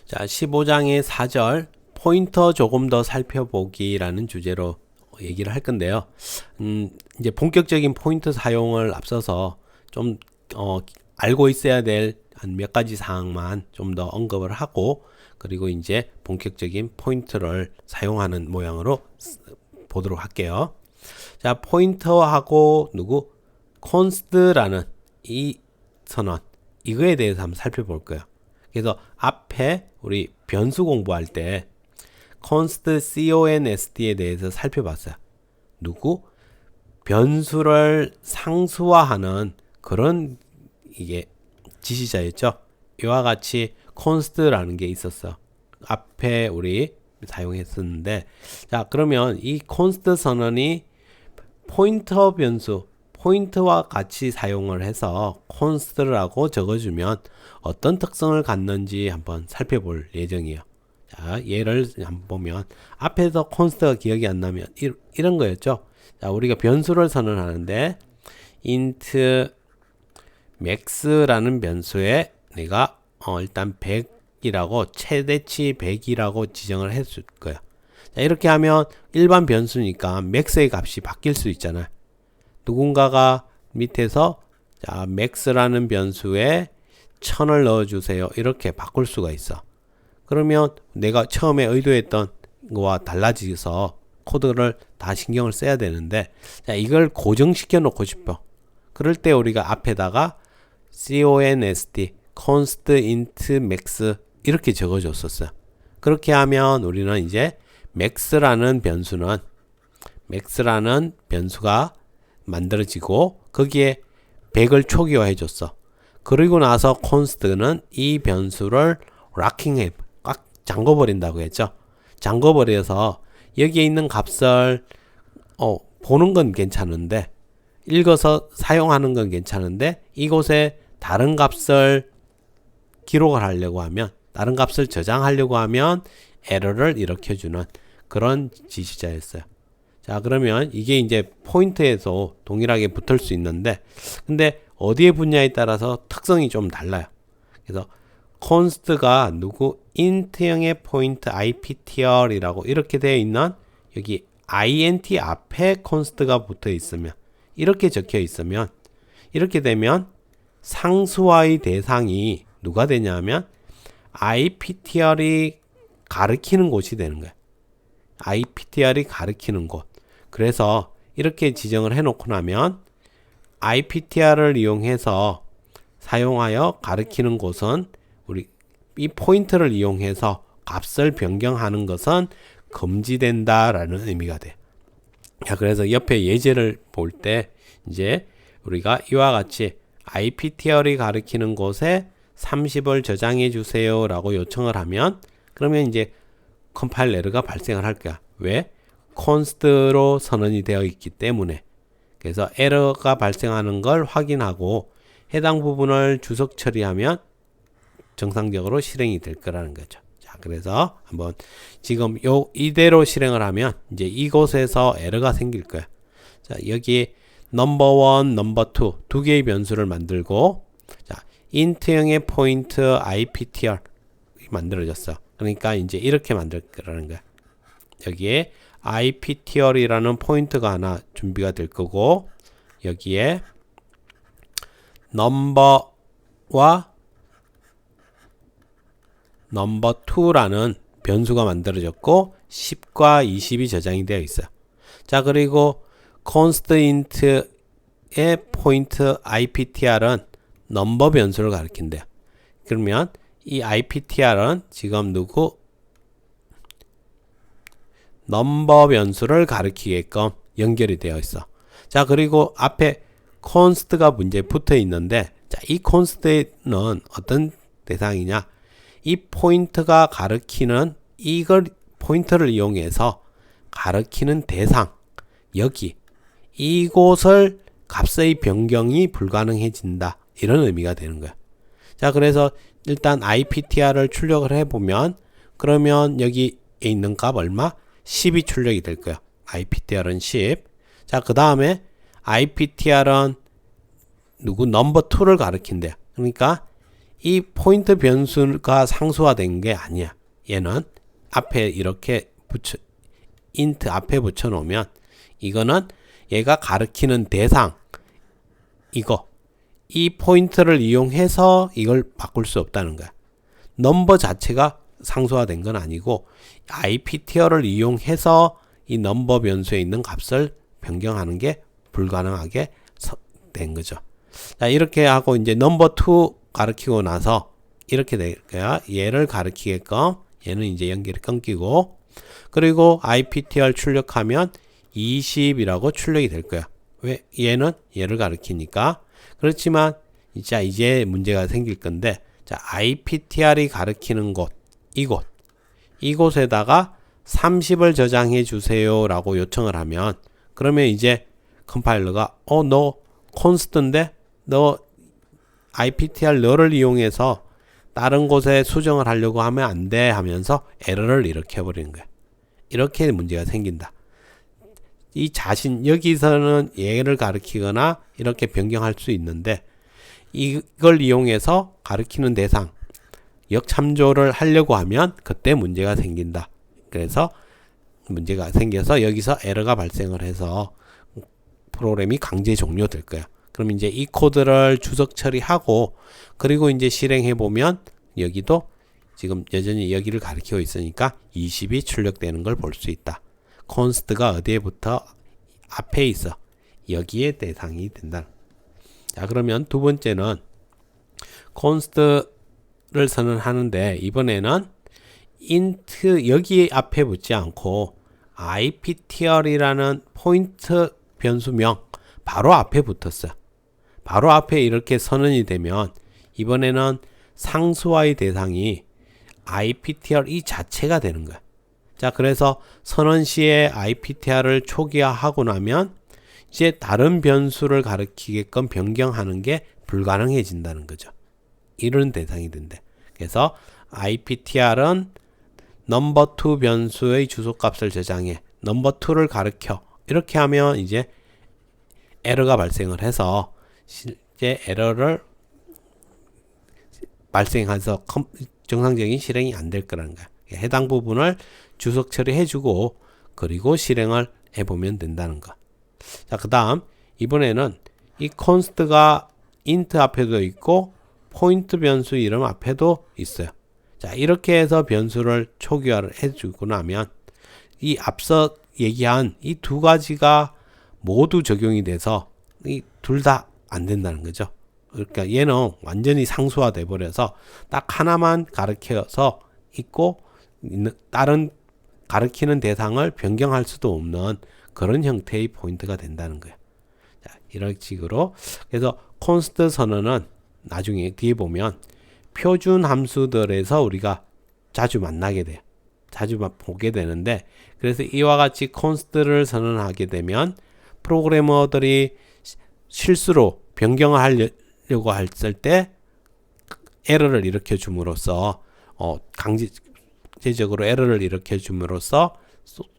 자, 15장의 4절 포인터 조금 더 살펴보기라는 주제로 얘기를 할 건데요. 이제 본격적인 포인터 사용을 앞서서 좀 알고 있어야 될 한 몇 가지 사항만 좀 더 언급을 하고, 그리고 이제 본격적인 포인터를 사용하는 모양으로 보도록 할게요. 자, 포인터하고 const라는 이 선언, 이거에 대해서 한번 살펴볼 거예요. 그래서 앞에 우리 변수 공부할 때 const const에 대해서 살펴봤어요. 변수를 상수화하는 그런 이게 지시자였죠. 이와 같이 const라는 게 있었어. 앞에 우리 사용했었는데, 자, 그러면 이 const 선언이 포인터 변수 포인트와 같이 사용을 해서 const라고 적어주면 어떤 특성을 갖는지 한번 살펴볼 예정이에요. 자, 예를 한번 보면 앞에서 const가 기억이 안 나면 이런 거였죠. 자, 우리가 변수를 선언하는데 int max라는 변수에 내가 일단 100이라고 최대치 100이라고 지정을 했을 거야. 자, 이렇게 하면 일반 변수니까 max의 값이 바뀔 수 있잖아요. 누군가가 밑에서 자, max라는 변수에 1000을 넣어주세요. 이렇게 바꿀 수가 있어. 그러면 내가 처음에 의도했던 거와 달라져서 코드를 다 신경을 써야 되는데, 자, 이걸 고정시켜 놓고 싶어. 그럴 때 우리가 앞에다가 const int max 이렇게 적어줬었어요. 그렇게 하면 우리는 이제 max라는 변수가 만들어지고 거기에 100을 초기화해 줬어. 그리고 나서 const는 이 변수를 락킹해 꽉 잠궈버린다고 했죠. 잠궈버려서 여기에 있는 값을 보는 건 괜찮은데, 읽어서 사용하는 건 괜찮은데, 이곳에 다른 값을 기록을 하려고 하면, 다른 값을 저장하려고 하면 에러를 일으켜주는 그런 지시자였어요. 자, 그러면 이게 이제 포인트에서 동일하게 붙을 수 있는데, 근데 어디에 붙냐에 따라서 특성이 좀 달라요. 그래서 const가 int형의 포인트 iptr이라고 이렇게 되어 있는, 여기 int 앞에 const가 붙어 있으면, 이렇게 적혀 있으면, 이렇게 되면 상수화의 대상이 누가 되냐면 iptr이 가리키는 곳이 되는 거예요. iptr이 가리키는 곳. 그래서 이렇게 지정을 해놓고 나면 iptr을 이용해서 사용하여 가리키는 곳은 우리 이 포인트를 이용해서 값을 변경하는 것은 금지된다라는 의미가 돼. 자, 그래서 옆에 예제를 볼 때 이제 우리가 이와 같이 iptr이 가리키는 곳에 30을 저장해 주세요 라고 요청을 하면, 그러면 이제 컴파일 에러가 발생을 할 거야. 왜? const로 선언이 되어 있기 때문에. 그래서 에러가 발생하는 걸 확인하고 해당 부분을 주석 처리하면 정상적으로 실행이 될 거라는 거죠. 자, 그래서 한번 지금 이대로 실행을 하면 이제 이곳에서 에러가 생길 거야. 자, 여기 넘버 1, 넘버 2 두 개의 변수를 만들고, 자, int형의 포인트 iptr 만들어졌어. 그러니까 이제 이렇게 만들 거라는 거야. 여기에 iptr이라는 포인트가 하나 준비가 될 거고, 여기에 넘버와 넘버 2라는 변수가 만들어졌고 10과 20이 저장이 되어 있어요. 자, 그리고 const int의 포인트 iptr은 넘버 변수를 가리킨대요. 그러면 이 iptr은 지금 넘버 변수를 가리키게끔 연결이 되어 있어. 자, 그리고 앞에 const가 문제에 붙어 있는데, 자, 이 const는 어떤 대상이냐? 이 포인트가 가리키는 이걸 포인터를 이용해서 가리키는 대상, 여기 이곳을 값의 변경이 불가능해진다, 이런 의미가 되는 거야. 자, 그래서 일단 iptr을 출력을 해보면, 그러면 여기에 있는 값 얼마? 10이 출력이 될 거야. iptr은 10. 자, 그 다음에 iptr은 넘버 2를 가리킨대. 그러니까 이 포인트 변수가 상수화된 게 아니야. 얘는 앞에 이렇게 int 앞에 붙여 놓으면 이거는 얘가 가리키는 대상 이 포인트를 이용해서 이걸 바꿀 수 없다는 거야. 넘버 자체가 상수화된 건 아니고 IPTR을 이용해서 이 넘버 변수에 있는 값을 변경하는 게 불가능하게 된 거죠. 자, 이렇게 하고 이제 넘버 2 가리키고 나서 이렇게 될 거야. 얘를 가리키게끔 얘는 이제 연결이 끊기고 그리고 IPTR 출력하면 20이라고 출력이 될 거야. 왜? 얘는 얘를 가리키니까. 그렇지만 이제 문제가 생길 건데 자, IPTR이 가리키는 곳 이곳에다가 30을 저장해 주세요 라고 요청을 하면 그러면 이제 컴파일러가 너 콘스트인데 너 IPTR 너를 이용해서 다른 곳에 수정을 하려고 하면 안 돼 하면서 에러를 일으켜 버리는 거야. 이렇게 문제가 생긴다. 여기서는 얘를 가리키거나 이렇게 변경할 수 있는데 이걸 이용해서 가리키는 대상 역참조를 하려고 하면 그때 문제가 생긴다. 그래서 문제가 생겨서 여기서 에러가 발생을 해서 프로그램이 강제 종료될 거야. 그럼 이제 이 코드를 주석 처리하고 그리고 이제 실행해 보면 여기도 지금 여전히 여기를 가리키고 있으니까 20이 출력되는 걸 볼 수 있다. const가 어디에부터 앞에 있어. 여기에 대상이 된다. 자, 그러면 두 번째는 const를 선언하는데 이번에는 int 여기 앞에 붙지 않고 IPTR이라는 포인트 변수명 바로 앞에 붙었어. 바로 앞에 이렇게 선언이 되면 이번에는 상수화의 대상이 IPTR 이 자체가 되는 거야. 자, 그래서 선언 시에 IPTR을 초기화하고 나면 이제 다른 변수를 가리키게끔 변경하는 게 불가능해진다는 거죠. 이런 대상이 된대. 그래서 IPTR은 넘버2 변수의 주소값을 저장해 넘버2를 가리켜 이렇게 하면 이제 에러가 발생을 해서 실제 에러를 발생해서 정상적인 실행이 안 될 거라는 거야. 해당 부분을 주석 처리해주고 그리고 실행을 해보면 된다는 거. 자, 그 다음 이번에는 이 const가 int 앞에도 있고 포인트 변수 이름 앞에도 있어요. 자, 이렇게 해서 변수를 초기화를 해주고 나면 이 앞서 얘기한 이 두 가지가 모두 적용이 돼서 이 둘 다 안 된다는 거죠. 그러니까 얘는 완전히 상수화돼 버려서 딱 하나만 가리켜서 있고 다른 가리키는 대상을 변경할 수도 없는 그런 형태의 포인트가 된다는 거예요. 자, 이런 식으로 그래서 const 선언은 나중에 뒤에 보면 표준 함수들에서 우리가 자주 만나게 돼요. 자주 보게 되는데 그래서 이와 같이 const를 선언하게 되면 프로그래머들이 실수로 변경을 하려고 했을 때 에러를 일으켜 줌으로써 강제적으로 에러를 일으켜 줌으로써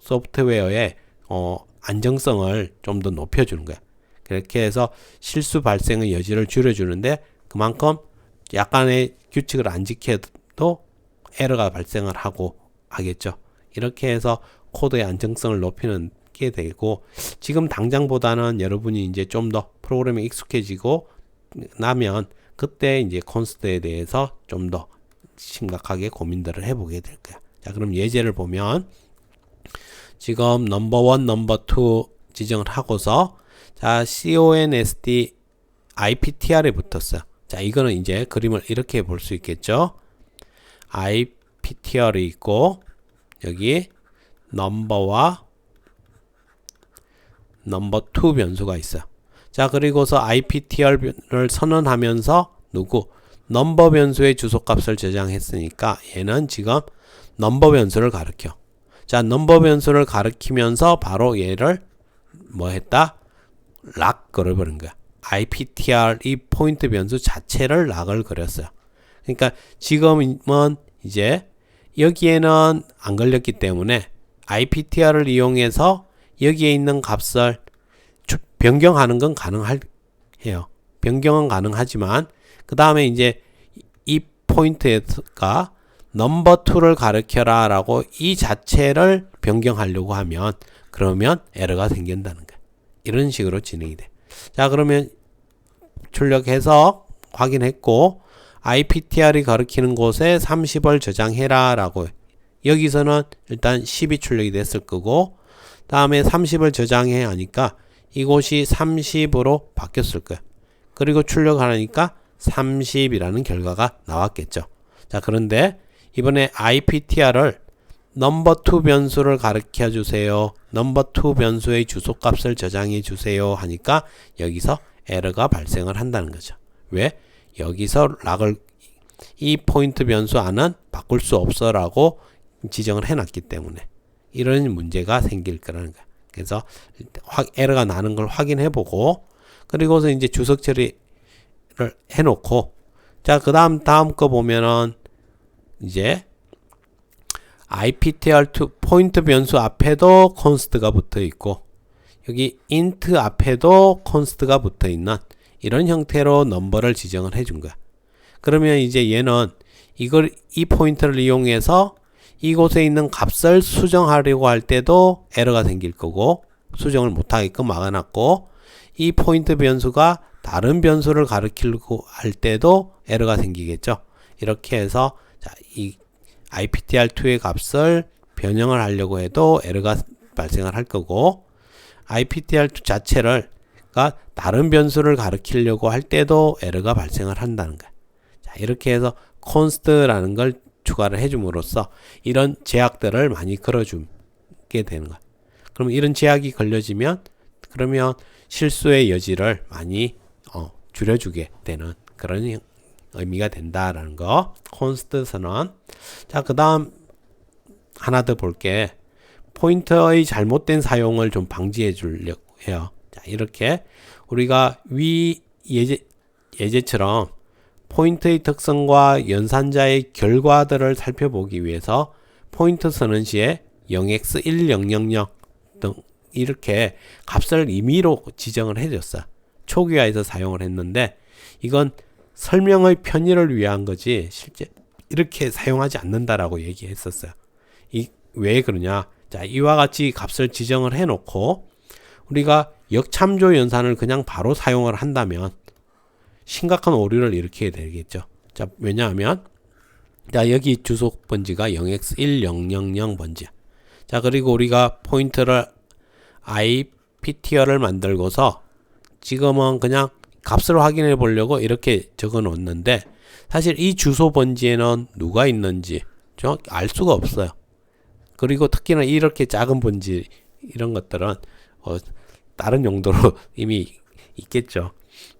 소프트웨어의 안정성을 좀 더 높여주는 거야. 그렇게 해서 실수 발생의 여지를 줄여주는데 그만큼 약간의 규칙을 안 지켜도 에러가 발생을 하고 하겠죠. 이렇게 해서 코드의 안정성을 높이는 게 되고 지금 당장보다는 여러분이 이제 좀 더 프로그램에 익숙해지고 나면 그때 이제 const에 대해서 좀 더 심각하게 고민들을 해보게 될 거야. 자, 그럼 예제를 보면 지금 넘버1, 넘버2 지정을 하고서 자, const IPTR에 붙었어. 자, 이거는 이제 그림을 이렇게 볼 수 있겠죠. IPTR이 있고 여기 넘버와 넘버2 변수가 있어. 자, 그리고서 IPTR을 선언하면서 넘버 변수의 주소값을 저장했으니까 얘는 지금 넘버 변수를 가리켜. 자, 넘버 변수를 가리키면서 바로 얘를 뭐 했다? 락 걸어버린 거야. IPTR 이 포인트 변수 자체를 락을 그렸어요. 그러니까 지금은 이제 여기에는 안 걸렸기 때문에 IPTR을 이용해서 여기에 있는 값을 변경하는 건 가능해요. 변경은 가능하지만 그 다음에 이제 이 포인트가 넘버 2를 가르쳐라 라고 이 자체를 변경하려고 하면 그러면 에러가 생긴다는 거야. 이런 식으로 진행이 돼. 자, 그러면 출력해서 확인했고 IPTR이 가리키는 곳에 30을 저장해라 라고 여기서는 일단 10이 출력이 됐을 거고 다음에 30을 저장해 하니까 이곳이 30으로 바뀌었을 거야. 그리고 출력하니까 30이라는 결과가 나왔겠죠. 자, 그런데 이번에 IPTR을 넘버2 변수를 가르쳐 주세요. 넘버2 변수의 주소값을 저장해 주세요 하니까 여기서 에러가 발생을 한다는 거죠. 왜? 여기서 락을 이 포인트 변수 안은 바꿀 수 없어 라고 지정을 해놨기 때문에 이런 문제가 생길 거라는 거야. 그래서 에러가 나는 걸 확인해 보고 그리고서 이제 주석 처리를 해놓고 자, 그 다음 거 보면은 이제 IPTR2 포인트 변수 앞에도 const가 붙어 있고 여기 int 앞에도 const가 붙어 있는 이런 형태로 넘버를 지정을 해준 거야. 그러면 이제 얘는 이 포인트를 이용해서 이곳에 있는 값을 수정하려고 할 때도 에러가 생길 거고 수정을 못하게끔 막아놨고 이 포인트 변수가 다른 변수를 가리키려고 할 때도 에러가 생기겠죠. 이렇게 해서 자, 이 IPTR2의 값을 변형을 하려고 해도 에러가 발생을 할 거고 IPTR2 자체를 다른 변수를 가리키려고 할 때도 에러가 발생을 한다는 거야. 자, 이렇게 해서 const라는 걸 추가를 해줌으로써 이런 제약들을 많이 걸어주게 되는 거야. 그럼 이런 제약이 걸려지면 그러면 실수의 여지를 많이 줄여주게 되는 그런 의미가 된다라는 거. const 선언. 자, 그 다음 하나 더 볼게. 포인터의 잘못된 사용을 좀 방지해 주려고 해요. 자, 이렇게 우리가 위 예제처럼 포인트의 특성과 연산자의 결과들을 살펴보기 위해서 포인트 선언 시에 0x1000 등 이렇게 값을 임의로 지정을 해줬어. 초기화해서 사용을 했는데 이건 설명의 편의를 위한 거지 실제 이렇게 사용하지 않는다라고 얘기했었어요. 왜 그러냐? 자, 이와 같이 값을 지정을 해놓고 우리가 역참조 연산을 그냥 바로 사용을 한다면 심각한 오류를 일으키게 되겠죠. 자, 왜냐하면 자, 여기 주소 번지가 0x1000 번지야. 자, 그리고 우리가 포인트를 IPTR을 만들고서 지금은 그냥 값을 확인해 보려고 이렇게 적어 놓았는데 사실 이 주소 번지에는 누가 있는지 정확히 알 수가 없어요. 그리고 특히나 이렇게 작은 번지 이런 것들은 다른 용도로 이미 있겠죠.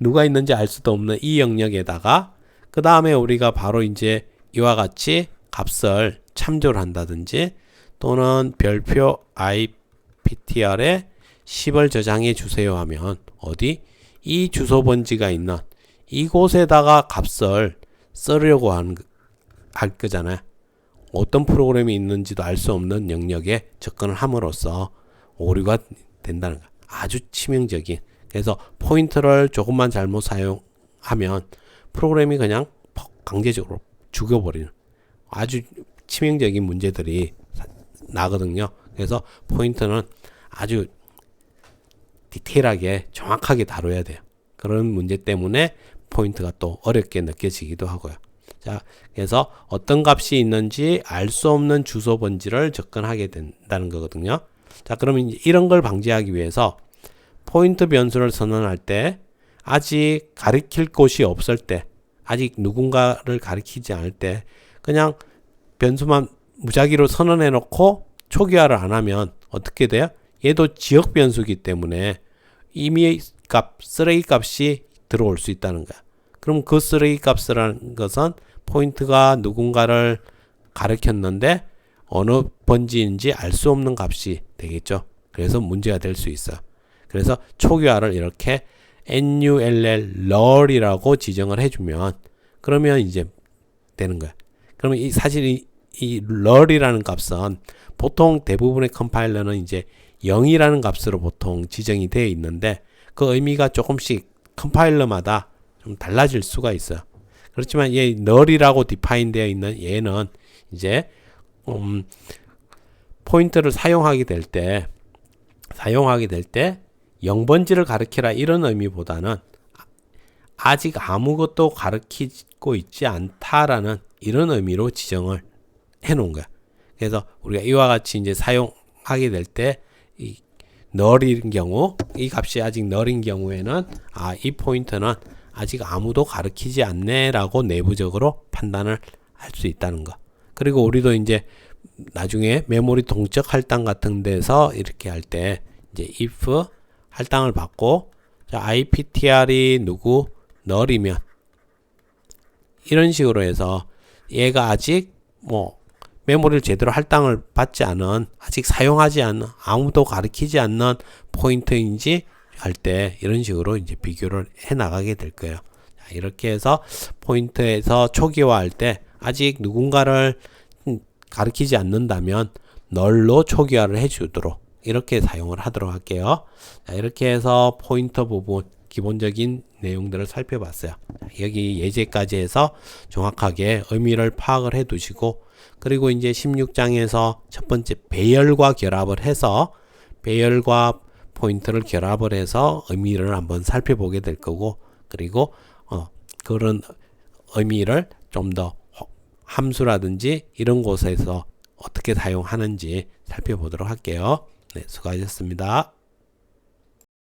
누가 있는지 알 수도 없는 이 영역에다가 그 다음에 우리가 바로 이제 이와 같이 값을 참조를 한다든지 또는 별표 IPTR에 10을 저장해 주세요 하면 어디? 이 주소 번지가 있는 이곳에다가 값을 쓰려고 할 거잖아요. 어떤 프로그램이 있는지도 알 수 없는 영역에 접근을 함으로써 오류가 된다는 거야. 아주 치명적인. 그래서 포인트를 조금만 잘못 사용하면 프로그램이 그냥 강제적으로 죽여버리는 아주 치명적인 문제들이 나거든요. 그래서 포인트는 아주 디테일하게 정확하게 다뤄야 돼요. 그런 문제 때문에 포인트가 또 어렵게 느껴지기도 하고요. 자, 그래서 어떤 값이 있는지 알 수 없는 주소 번지를 접근하게 된다는 거거든요. 자, 그러면 이런 걸 방지하기 위해서 포인트 변수를 선언할 때 아직 가리킬 곳이 없을 때 아직 누군가를 가리키지 않을 때 그냥 변수만 무작위로 선언해 놓고 초기화를 안 하면 어떻게 돼요? 얘도 지역 변수이기 때문에 이미 쓰레기 값이 들어올 수 있다는 거야. 그럼 그 쓰레기 값이라는 것은 포인트가 누군가를 가리켰는데 어느 번지인지 알 수 없는 값이 되겠죠. 그래서 문제가 될 수 있어. 그래서 초기화를 이렇게 null 지정을 해주면 그러면 이제 되는 거야. 그러면 사실 이 null이라는 값은 보통 대부분의 컴파일러는 이제 0이라는 값으로 보통 지정이 되어 있는데 그 의미가 조금씩 컴파일러마다 좀 달라질 수가 있어요. 그렇지만 얘 null이라고 define 되어 있는 얘는 이제 포인트를 사용하게 될 때 0번지를 가리키라 이런 의미보다는 아직 아무것도 가리키고 있지 않다라는 이런 의미로 지정을 해 놓은 거야. 그래서 우리가 이와 같이 이제 사용하게 될 때 이 null인 경우, 이 값이 아직 null인 경우에는 이 포인트는 아직 아무도 가리키지 않네라고 내부적으로 판단을 할 수 있다는 거. 그리고 우리도 이제 나중에 메모리 동적 할당 같은 데서 이렇게 할 때 이제 if 할당을 받고 자, IPTR이 누구 null이면 이런 식으로 해서 얘가 아직 뭐 메모리를 제대로 할당을 받지 않은 아직 사용하지 않는 아무도 가리키지 않는 포인트인지 할 때 이런 식으로 이제 비교를 해 나가게 될 거예요. 자, 이렇게 해서 포인트에서 초기화할 때 아직 누군가를 가리키지 않는다면 null로 초기화를 해 주도록 이렇게 사용을 하도록 할게요. 자, 이렇게 해서 포인터 부분 기본적인 내용들을 살펴봤어요. 자, 여기 예제까지 해서 정확하게 의미를 파악을 해 두시고 그리고 이제 16장에서 첫 번째 배열과 결합을 해서 배열과 포인트를 결합을 해서 의미를 한번 살펴보게 될 거고 그리고 그런 의미를 좀 더 함수라든지 이런 곳에서 어떻게 사용하는지 살펴보도록 할게요. 네, 수고하셨습니다.